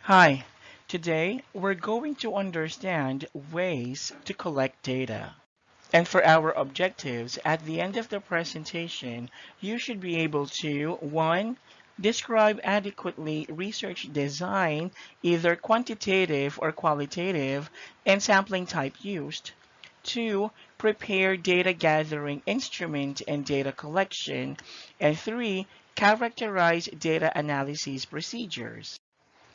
Hi, today we're going to understand ways to collect data. And for our objectives, at the end of the presentation, you should be able to 1. Describe adequately research design, either quantitative or qualitative, and sampling type used. 2. Prepare data gathering instrument and data collection. And 3. Characterize data analysis procedures.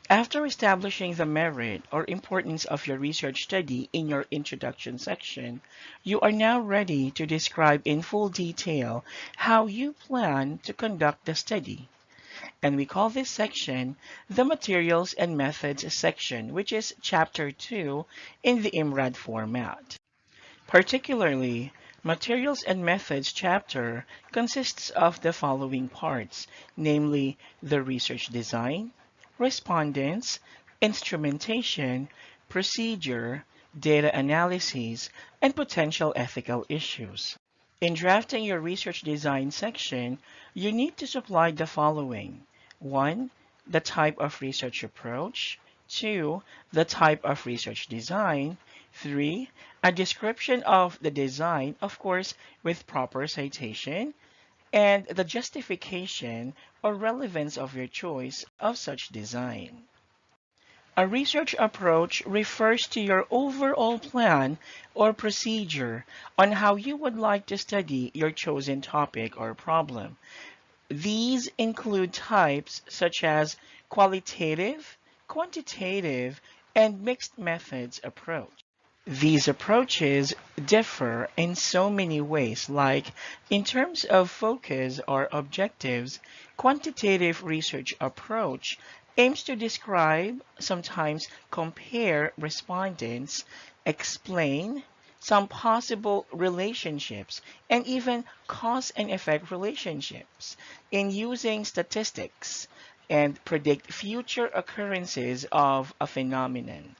After establishing the merit or importance of your research study in your introduction section, you are now ready to describe in full detail how you plan to conduct the study. And we call this section the Materials and Methods section, which is Chapter 2 in the IMRAD format. Particularly, Materials and Methods chapter consists of the following parts, namely the research design, respondents, instrumentation, procedure, data analysis, and potential ethical issues. In drafting your research design section, you need to supply the following. 1. The type of research approach. 2. The type of research design. 3. A description of the design, of course, with proper citation, and the justification or relevance of your choice of such design. A research approach refers to your overall plan or procedure on how you would like to study your chosen topic or problem. These include types such as qualitative, quantitative, and mixed methods approach. These approaches differ in so many ways, like in terms of focus or objectives, quantitative research approach aims to describe, sometimes compare respondents, explain some possible relationships, and even cause and effect relationships in using statistics and predict future occurrences of a phenomenon.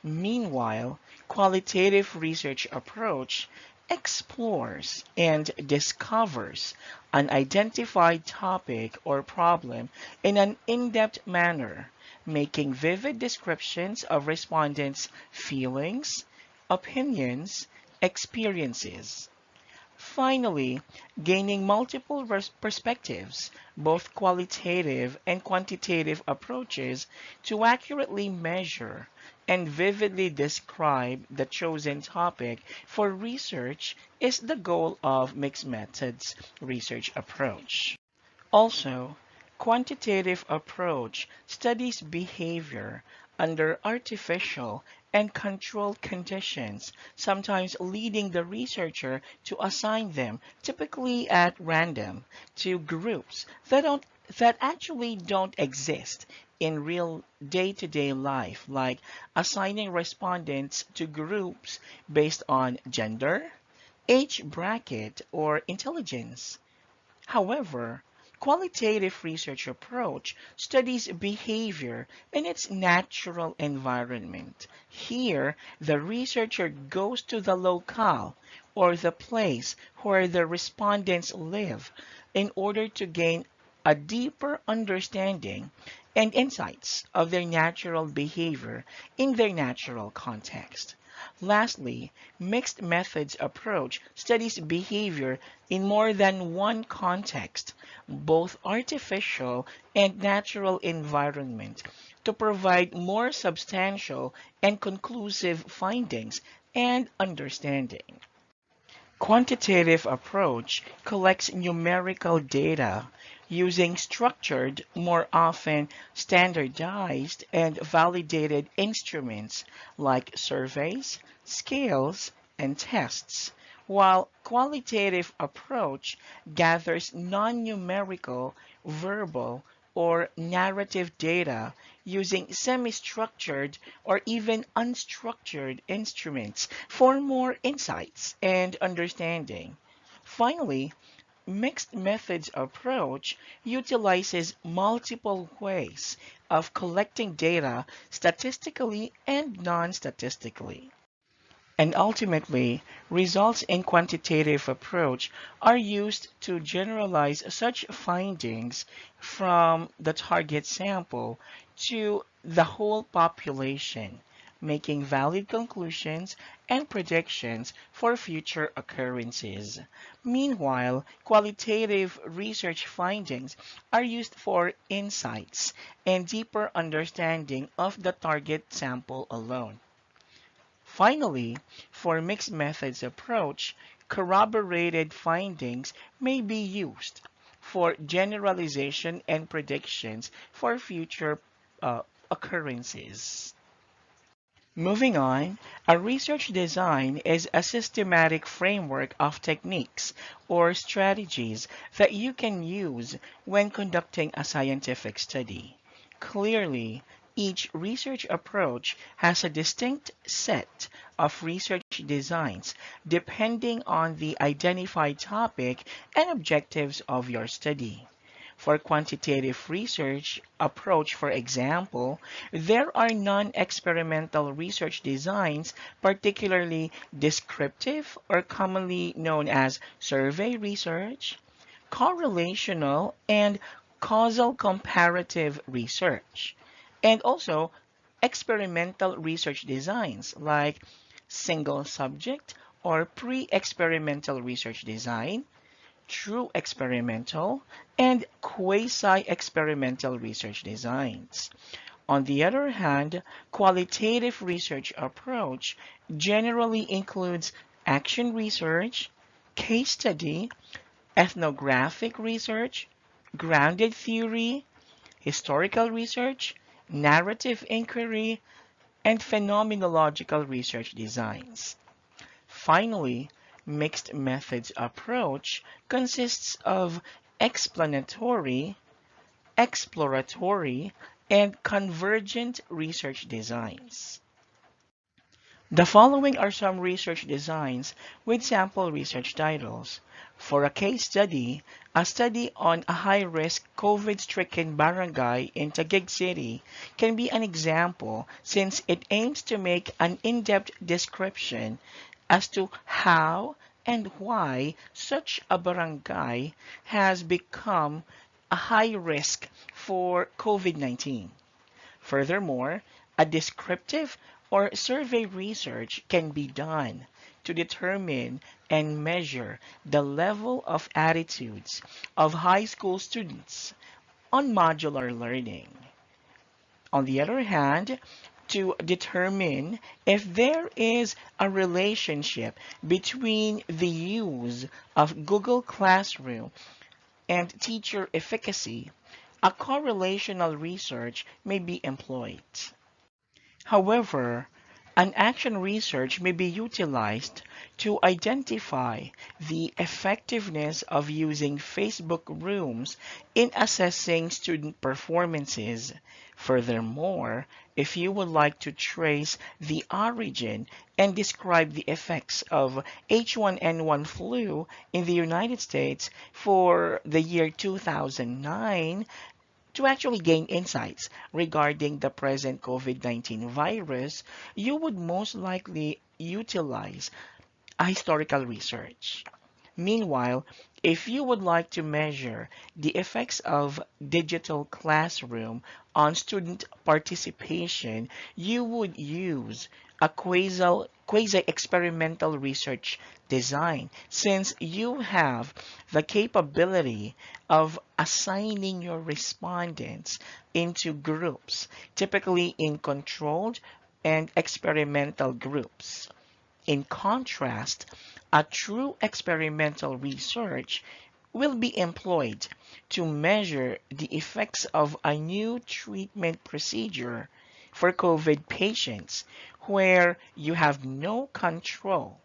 Meanwhile, qualitative research approach explores and discovers an identified topic or problem in an in-depth manner, making vivid descriptions of respondents' feelings, opinions, experiences. Finally, gaining multiple perspectives, both qualitative and quantitative approaches, to accurately measure and vividly describe the chosen topic for research is the goal of mixed methods research approach. Also, quantitative approach studies behavior under artificial and controlled conditions, sometimes leading the researcher to assign them, typically at random, to groups that actually don't exist in real day-to-day life, like assigning respondents to groups based on gender, age bracket, or intelligence. However, qualitative research approach studies behavior in its natural environment. Here, the researcher goes to the locale or the place where the respondents live in order to gain a deeper understanding and insights of their natural behavior in their natural context. Lastly, mixed methods approach studies behavior in more than one context, both artificial and natural environment, to provide more substantial and conclusive findings and understanding. Quantitative approach collects numerical data using structured, more often standardized and validated instruments like surveys, scales, and tests, while qualitative approach gathers non-numerical, verbal, or narrative data using semi-structured or even unstructured instruments for more insights and understanding. Finally, mixed methods approach utilizes multiple ways of collecting data statistically and non-statistically. And ultimately, results in quantitative approach are used to generalize such findings from the target sample to the whole population, making valid conclusions and predictions for future occurrences. Meanwhile, qualitative research findings are used for insights and deeper understanding of the target sample alone. Finally, for mixed methods approach, corroborated findings may be used for generalization and predictions for future uh, occurrences. Moving on, a research design is a systematic framework of techniques or strategies that you can use when conducting a scientific study. Clearly, each research approach has a distinct set of research designs depending on the identified topic and objectives of your study. For quantitative research approach, for example, there are non-experimental research designs, particularly descriptive or commonly known as survey research, correlational and causal comparative research, and also experimental research designs like single subject or pre-experimental research design, true experimental, and quasi-experimental research designs. On the other hand, qualitative research approach generally includes action research, case study, ethnographic research, grounded theory, historical research, narrative inquiry, and phenomenological research designs. Finally, mixed methods approach consists of explanatory, exploratory, and convergent research designs. The following are some research designs with sample research titles. For a case study, a study on a high-risk COVID-stricken barangay in Taguig City can be an example since it aims to make an in-depth description as to how and why such a barangay has become a high risk for COVID-19. Furthermore, a descriptive or survey research can be done to determine and measure the level of attitudes of high school students on modular learning. On the other hand, to determine if there is a relationship between the use of Google Classroom and teacher efficacy, a correlational research may be employed. However, an action research may be utilized to identify the effectiveness of using Facebook rooms in assessing student performances. Furthermore, if you would like to trace the origin and describe the effects of H1N1 flu in the United States for the year 2009, to actually gain insights regarding the present COVID-19 virus, you would most likely utilize a historical research. Meanwhile, if you would like to measure the effects of digital classroom on student participation, you would use a quasi-experimental research design since you have the capability of assigning your respondents into groups, typically in controlled and experimental groups. In contrast, a true experimental research will be employed to measure the effects of a new treatment procedure for COVID patients where you have no control.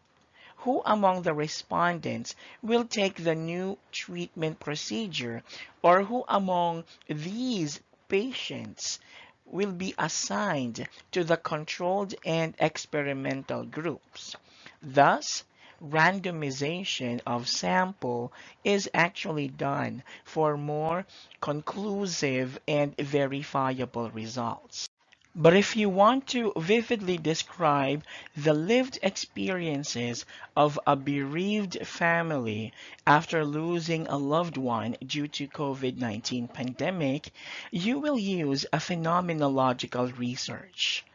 Who among the respondents will take the new treatment procedure, or who among these patients will be assigned to the controlled and experimental groups? Thus, randomization of sample is actually done for more conclusive and verifiable results. But if you want to vividly describe the lived experiences of a bereaved family after losing a loved one due to COVID-19 pandemic, you will use a phenomenological research.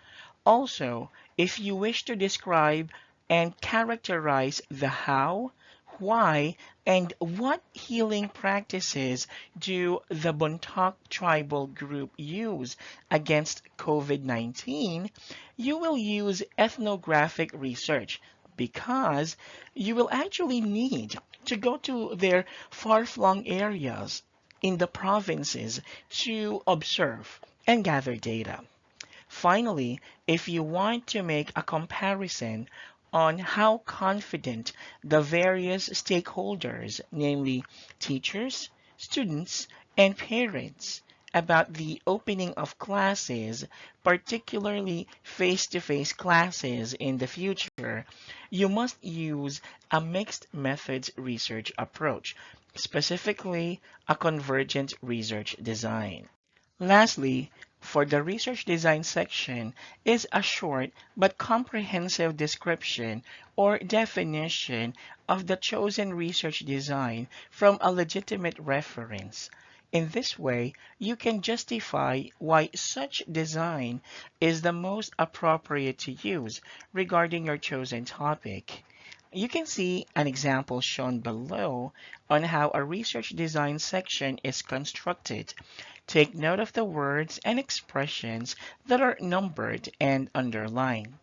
Also, if you wish to describe and characterize the how, why, and what healing practices do the Bontoc tribal group use against COVID-19, you will use ethnographic research because you will actually need to go to their far-flung areas in the provinces to observe and gather data. Finally, if you want to make a comparison on how confident the various stakeholders, namely teachers, students, and parents, about the opening of classes, particularly face-to-face classes in the future, you must use a mixed methods research approach, specifically a convergent research design. Lastly, for the research design section is a short but comprehensive description or definition of the chosen research design from a legitimate reference. In this way, you can justify why such design is the most appropriate to use regarding your chosen topic. You can see an example shown below on how a research design section is constructed. Take note of the words and expressions that are numbered and underlined.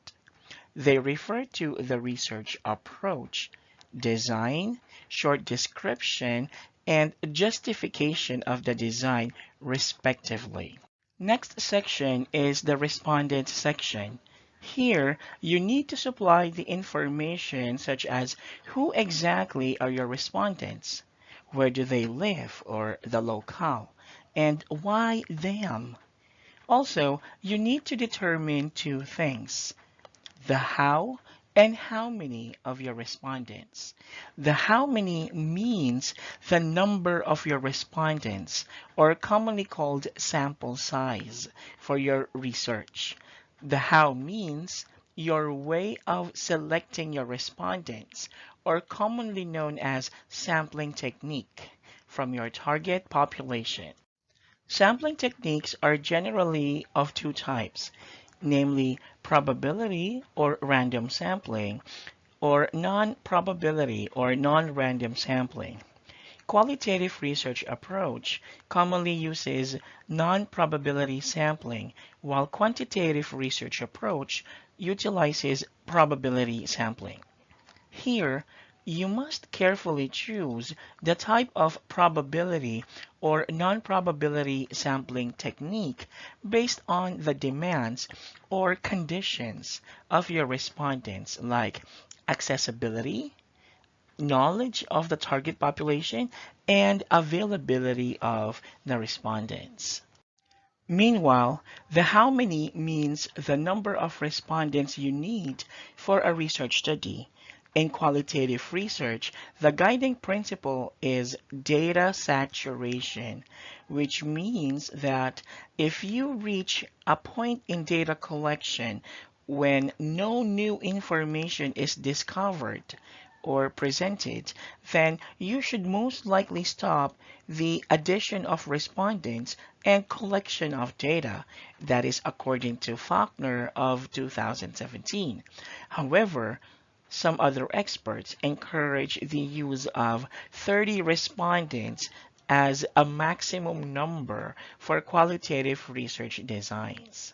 They refer to the research approach, design, short description, and justification of the design, respectively. Next section is the respondent section. Here, you need to supply the information such as who exactly are your respondents, where do they live or the locale, and why them. Also, you need to determine two things: the how and how many of your respondents. The how many means the number of your respondents, or commonly called sample size, for your research. The how means your way of selecting your respondents, or commonly known as sampling technique, from your target population. Sampling techniques are generally of two types, namely probability or random sampling, or non-probability or non-random sampling. Qualitative research approach commonly uses non-probability sampling, while quantitative research approach utilizes probability sampling. Here, you must carefully choose the type of probability or non-probability sampling technique based on the demands or conditions of your respondents, like accessibility, knowledge of the target population, and availability of the respondents. Meanwhile, the how many means the number of respondents you need for a research study. In qualitative research, the guiding principle is data saturation, which means that if you reach a point in data collection when no new information is discovered or presented, then you should most likely stop the addition of respondents and collection of data. That is according to Faulkner of 2017. However, some other experts encourage the use of 30 respondents as a maximum number for qualitative research designs.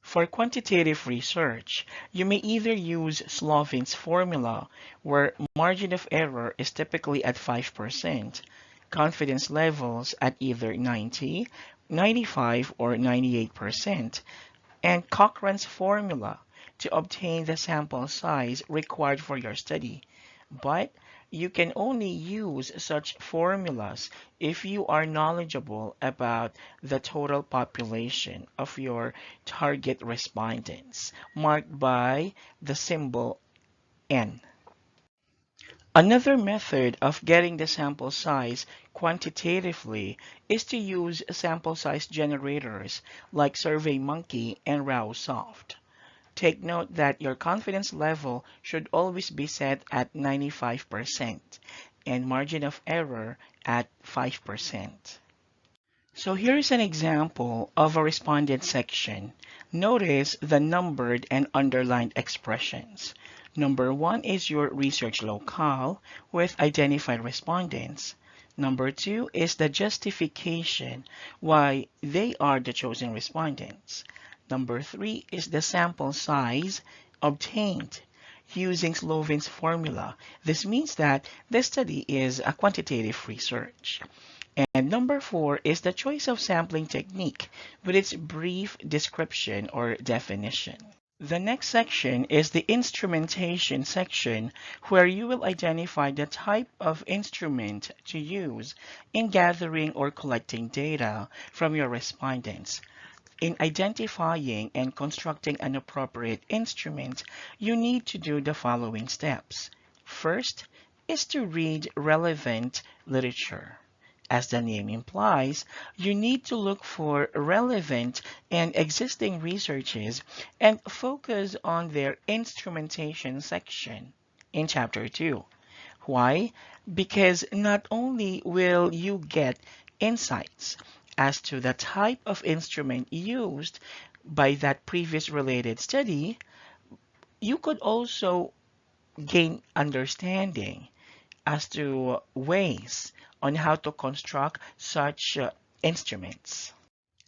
For quantitative research, you may either use Slovin's formula, where margin of error is typically at 5%, confidence levels at either 90, 95, or 98%, and Cochrane's formula to obtain the sample size required for your study. But you can only use such formulas if you are knowledgeable about the total population of your target respondents, marked by the symbol N. Another method of getting the sample size quantitatively is to use sample size generators like SurveyMonkey and RowSoft. Take note that your confidence level should always be set at 95% and margin of error at 5%. So here's an example of a respondent section. Notice the numbered and underlined expressions. Number 1 is your research locale with identified respondents. Number 2 is the justification why they are the chosen respondents. Number 3 is the sample size obtained using Slovin's formula. This means that the study is a quantitative research. And number 4 is the choice of sampling technique with its brief description or definition. The next section is the instrumentation section where you will identify the type of instrument to use in gathering or collecting data from your respondents. In identifying and constructing an appropriate instrument, you need to do the following steps. First is to read relevant literature. As the name implies, you need to look for relevant and existing researches and focus on their instrumentation section in Chapter 2. Why? Because not only will you get insights as to the type of instrument used by that previous related study, you could also gain understanding as to ways on how to construct such instruments.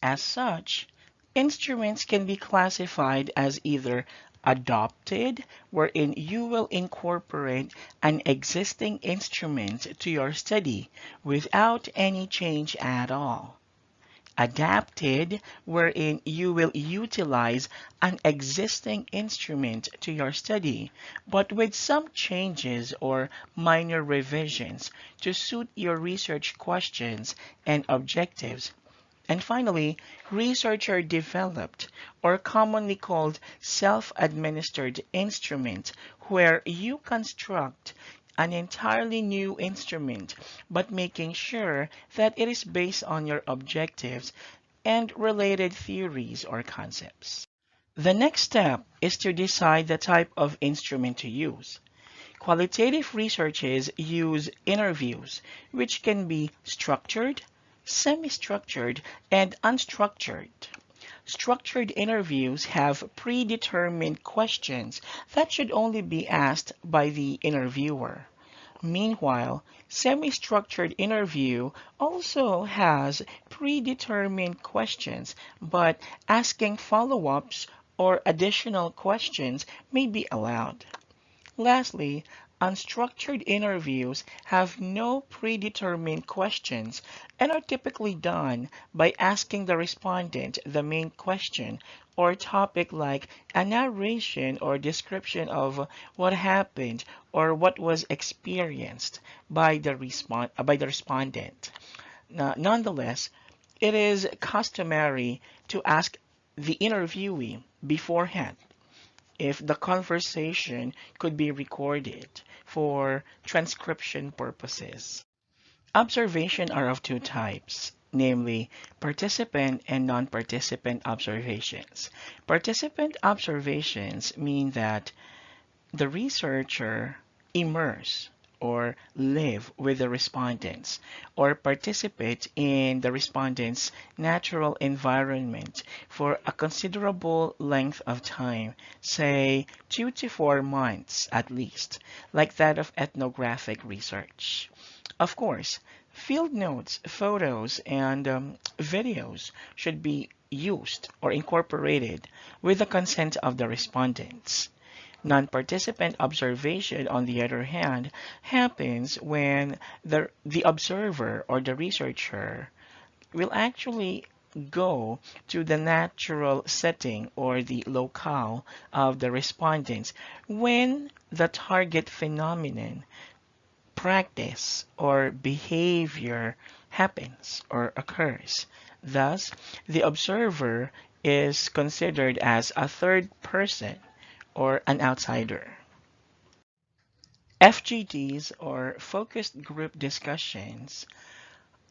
As such, instruments can be classified as either adopted, wherein you will incorporate an existing instrument to your study without any change at all. Adapted, wherein you will utilize an existing instrument to your study, but with some changes or minor revisions to suit your research questions and objectives. And finally, researcher developed, or commonly called self-administered instrument, where you construct an entirely new instrument, but making sure that it is based on your objectives and related theories or concepts. The next step is to decide the type of instrument to use. Qualitative researches use interviews, which can be structured, semi-structured, and unstructured. Structured interviews have predetermined questions that should only be asked by the interviewer. Meanwhile, semi-structured interview also has predetermined questions, but asking follow-ups or additional questions may be allowed. Lastly, unstructured interviews have no predetermined questions and are typically done by asking the respondent the main question or topic like a narration or description of what happened or what was experienced by the respondent. Nonetheless, it is customary to ask the interviewee beforehand if the conversation could be recorded for transcription purposes. Observation are of two types, namely participant and non-participant observations. Participant observations mean that the researcher immerse or live with the respondents or participate in the respondents' natural environment for a considerable length of time, say 2 to 4 months at least, like that of ethnographic research. Of course, field notes, photos, and videos should be used or incorporated with the consent of the respondents. Non-participant observation, on the other hand, happens when the observer or the researcher will actually go to the natural setting or the locale of the respondents when the target phenomenon, practice, or behavior happens or occurs. Thus, the observer is considered as a third person or an outsider. FGDs, or focused group discussions,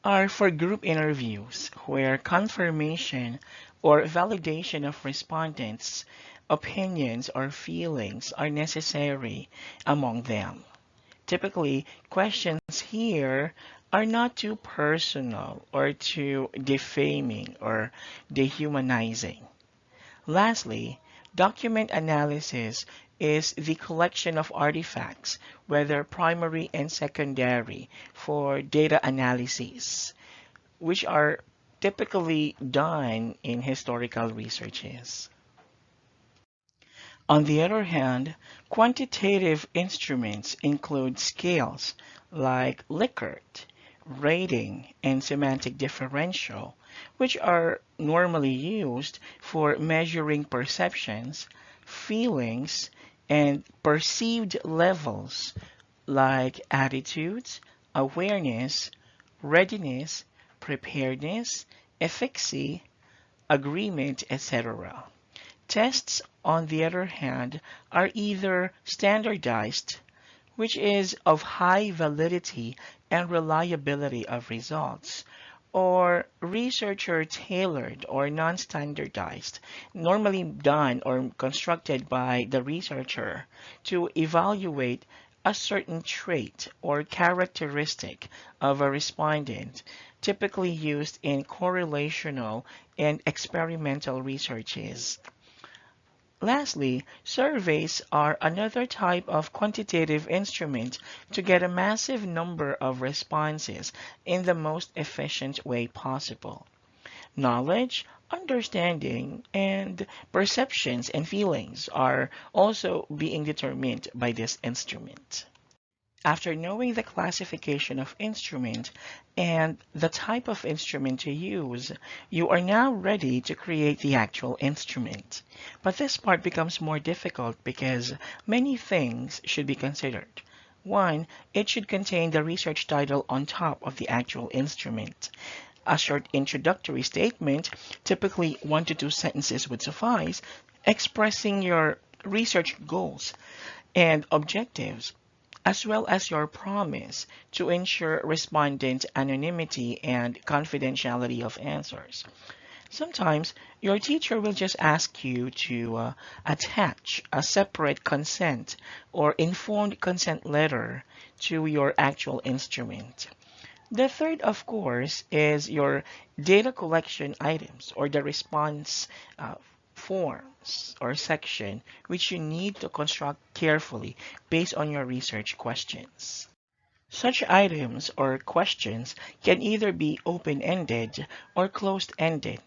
are for group interviews where confirmation or validation of respondents' opinions or feelings are necessary among them. Typically, questions here are not too personal or too defaming or dehumanizing. Lastly, document analysis is the collection of artifacts, whether primary and secondary, for data analysis, which are typically done in historical researches. On the other hand, quantitative instruments include scales like Likert, rating, and semantic differential, which are normally used for measuring perceptions, feelings, and perceived levels like attitudes, awareness, readiness, preparedness, efficacy, agreement, etc. Tests, on the other hand, are either standardized, which is of high validity and reliability of results, or researcher tailored or non-standardized, normally done or constructed by the researcher to evaluate a certain trait or characteristic of a respondent, typically used in correlational and experimental researches. Lastly, surveys are another type of quantitative instrument to get a massive number of responses in the most efficient way possible. Knowledge, understanding, and perceptions and feelings are also being determined by this instrument. After knowing the classification of instrument and the type of instrument to use, you are now ready to create the actual instrument. But this part becomes more difficult because many things should be considered. One, it should contain the research title on top of the actual instrument. A short introductory statement, typically 1 to 2 sentences would suffice, expressing your research goals and objectives, as well as your promise to ensure respondent anonymity and confidentiality of answers. Sometimes your teacher will just ask you to attach a separate consent or informed consent letter to your actual instrument. The third, of course, is your data collection items or the response forms or section, which you need to construct carefully based on your research questions. Such items or questions can either be open-ended or closed-ended.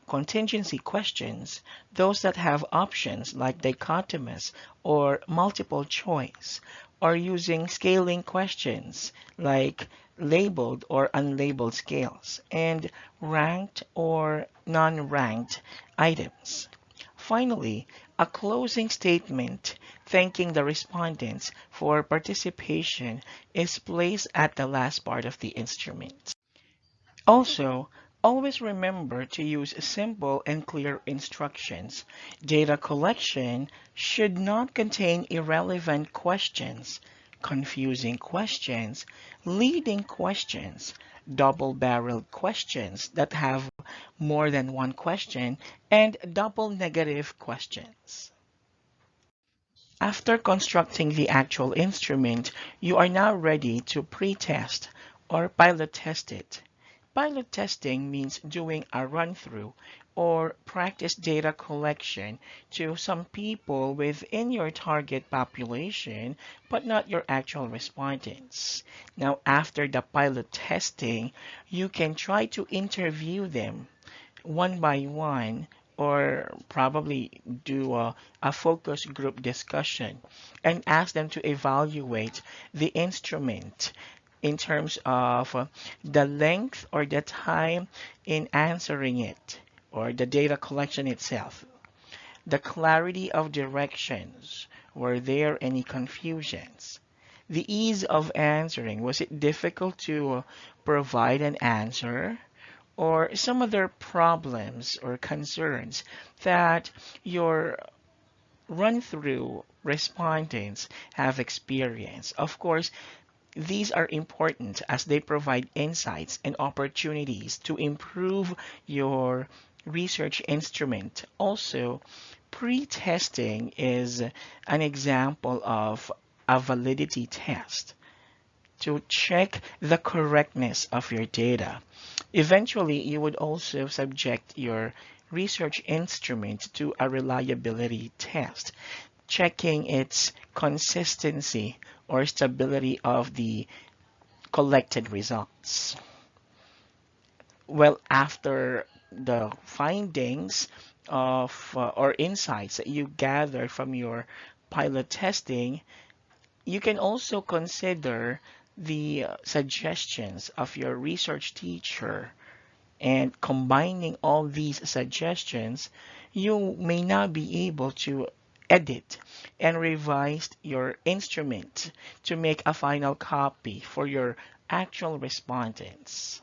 Contingency questions, those that have options like dichotomous or multiple choice, or using scaling questions like labeled or unlabeled scales, and ranked or non-ranked items. Finally, a closing statement thanking the respondents for participation is placed at the last part of the instrument. Also, always remember to use simple and clear instructions. Data collection should not contain irrelevant questions, confusing questions, leading questions, double-barreled questions that have more than one question, and double negative questions. After constructing the actual instrument, you are now ready to pre-test or pilot test it. Pilot testing means doing a run-through or practice data collection to some people within your target population, but not your actual respondents. Now, after the pilot testing, you can try to interview them one by one, or probably do a focus group discussion and ask them to evaluate the instrument in terms of the length or the time in answering it, or the data collection itself, the clarity of directions, were there any confusions, the ease of answering, was it difficult to provide an answer, or some other problems or concerns that your run through respondents have experienced. Of course, these are important as they provide insights and opportunities to improve your research instrument. Also, pre-testing is an example of a validity test to check the correctness of your data. Eventually, you would also subject your research instrument to a reliability test, checking its consistency or stability of the collected results. Well, after the findings of or insights that you gathered from your pilot testing, you can also consider the suggestions of your research teacher, and combining all these suggestions, you may now be able to edit and revise your instrument to make a final copy for your actual respondents.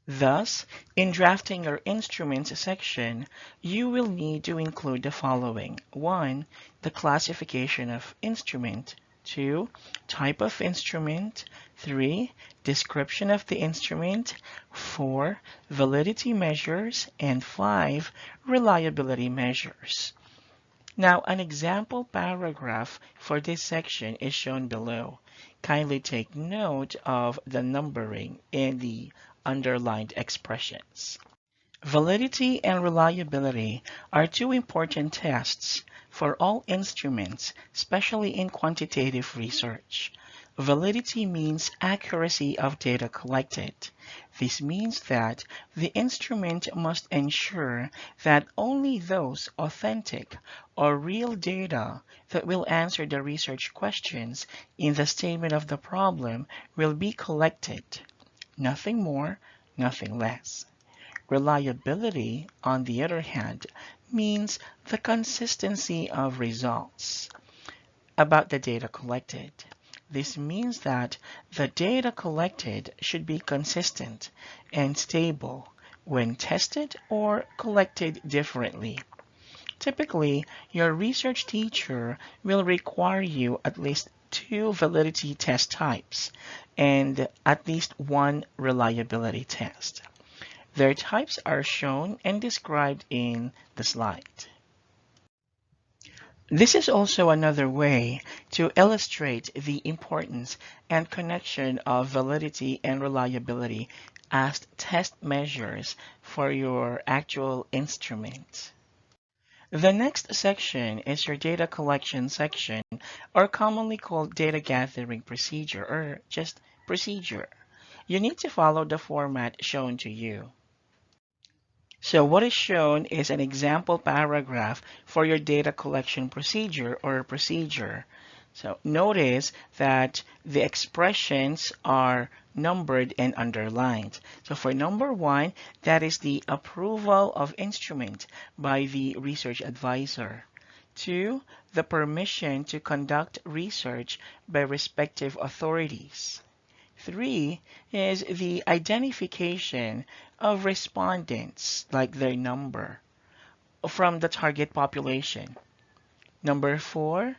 Thus, in drafting your instruments section, you will need to include the following. 1. The classification of instrument. 2. Type of instrument. 3. Description of the instrument. 4. Validity measures. And 5. Reliability measures. Now, an example paragraph for this section is shown below. Kindly take note of the numbering in the underlined expressions. Validity and reliability are two important tests for all instruments, especially in quantitative research. Validity means accuracy of data collected. This means that the instrument must ensure that only those authentic or real data that will answer the research questions in the statement of the problem will be collected. Nothing more, nothing less. Reliability, on the other hand, means the consistency of results about the data collected. This means that the data collected should be consistent and stable when tested or collected differently. Typically, your research teacher will require you at least 2 validity test types and at least 1 reliability test. Their types are shown and described in the slide. This is also another way to illustrate the importance and connection of validity and reliability as test measures for your actual instrument. The next section is your data collection section, or commonly called data gathering procedure, or just procedure. You need to follow the format shown to you. So what is shown is an example paragraph for your data collection procedure or procedure. So notice that the expressions are numbered and underlined. So for number 1, that is the approval of instrument by the research advisor. 2, the permission to conduct research by respective authorities. 3 is the identification of respondents, like their number, from the target population. Number 4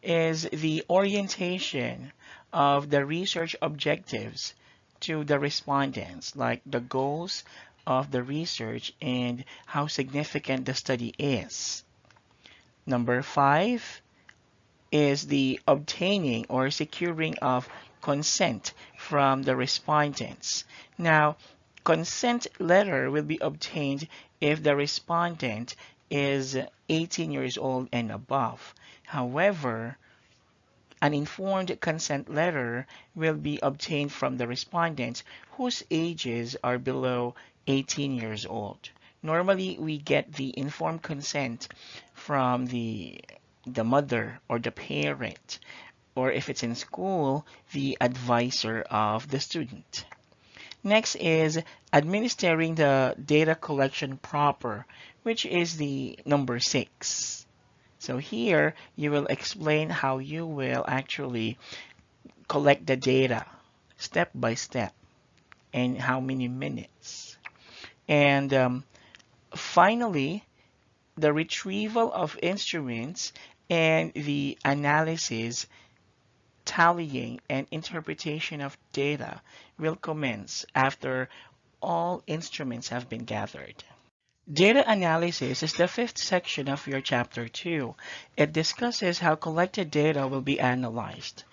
is the orientation of the research objectives to the respondents, like the goals of the research and how significant the study is. Number 5 is the obtaining or securing of consent from the respondents. Now, consent letter will be obtained if the respondent is 18 years old and above. However, an informed consent letter will be obtained from the respondents whose ages are below 18 years old. Normally, we get the informed consent from the mother or the parent, or if it's in school, the advisor of the student. Next is administering the data collection proper, which is the number 6. So here you will explain how you will actually collect the data step by step and how many minutes. And finally, the retrieval of instruments, and the analysis, tallying, and interpretation of data will commence after all instruments have been gathered. Data analysis is the fifth section of your chapter 2. It discusses how collected data will be analyzed.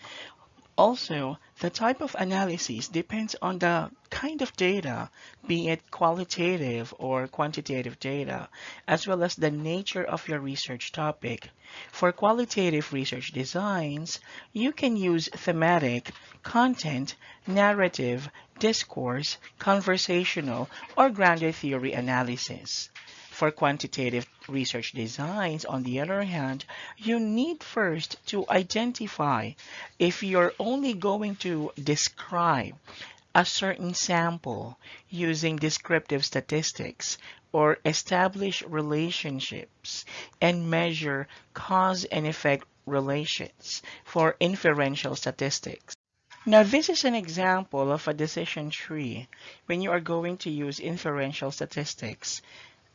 Also, the type of analysis depends on the kind of data, be it qualitative or quantitative data, as well as the nature of your research topic. For qualitative research designs, you can use thematic, content, narrative, discourse, conversational, or grounded theory analysis. For quantitative research designs, on the other hand, you need first to identify if you're only going to describe a certain sample using descriptive statistics or establish relationships and measure cause and effect relations for inferential statistics. Now, this is an example of a decision tree when you are going to use inferential statistics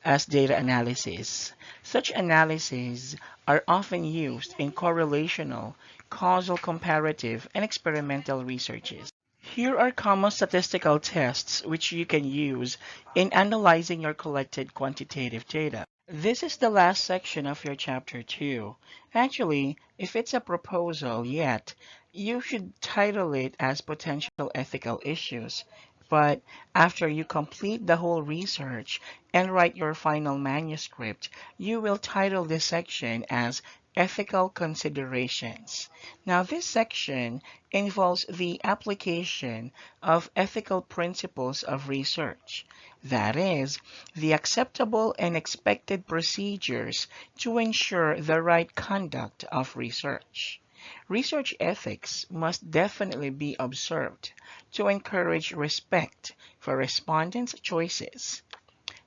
as data analysis. Such analyses are often used in correlational, causal comparative, and experimental researches. Here are common statistical tests which you can use in analyzing your collected quantitative data. This is the last section of your chapter 2. Actually, if it's a proposal yet, you should title it as potential ethical issues. But after you complete the whole research and write your final manuscript, you will title this section as Ethical Considerations. Now, this section involves the application of ethical principles of research. That is, the acceptable and expected procedures to ensure the right conduct of research. Research ethics must definitely be observed to encourage respect for respondents' choices,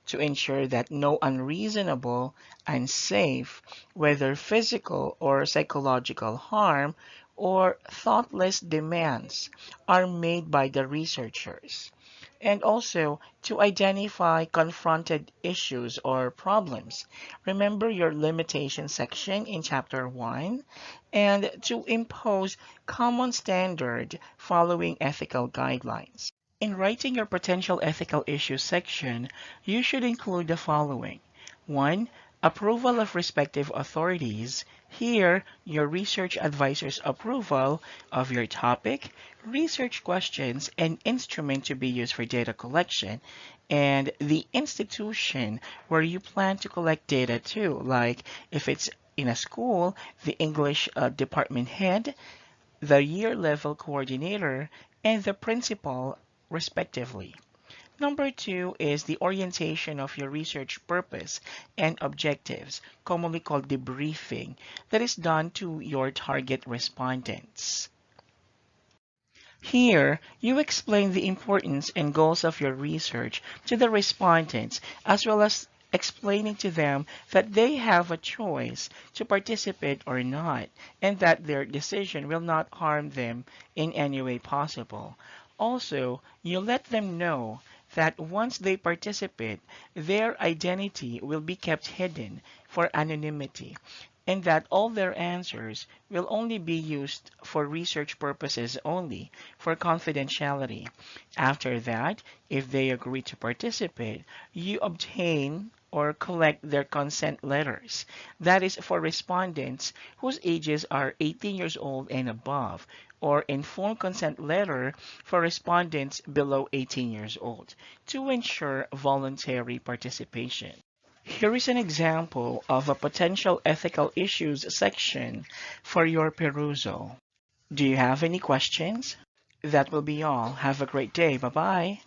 to ensure that no unreasonable, unsafe, whether physical or psychological harm, or thoughtless demands are made by the researchers, and also to identify confronted issues or problems. Remember your limitation section in chapter 1, and to impose common standard following ethical guidelines. In writing your potential ethical issues section, you should include the following. 1. Approval of respective authorities. Here, your research advisor's approval of your topic, research questions, and instrument to be used for data collection, and the institution where you plan to collect data to, like if it's in a school, the English department head, the year level coordinator, and the principal, respectively. Number 2 is the orientation of your research purpose and objectives, commonly called debriefing, that is done to your target respondents. Here, you explain the importance and goals of your research to the respondents, as well as explaining to them that they have a choice to participate or not, and that their decision will not harm them in any way possible. Also, you let them know that once they participate, their identity will be kept hidden for anonymity, and that all their answers will only be used for research purposes only, for confidentiality. After that, if they agree to participate, you obtain or collect their consent letters. That is for respondents whose ages are 18 years old and above, or informed consent letter for respondents below 18 years old, to ensure voluntary participation. Here is an example of a potential ethical issues section for your perusal. Do you have any questions? That will be all. Have a great day. Bye-bye.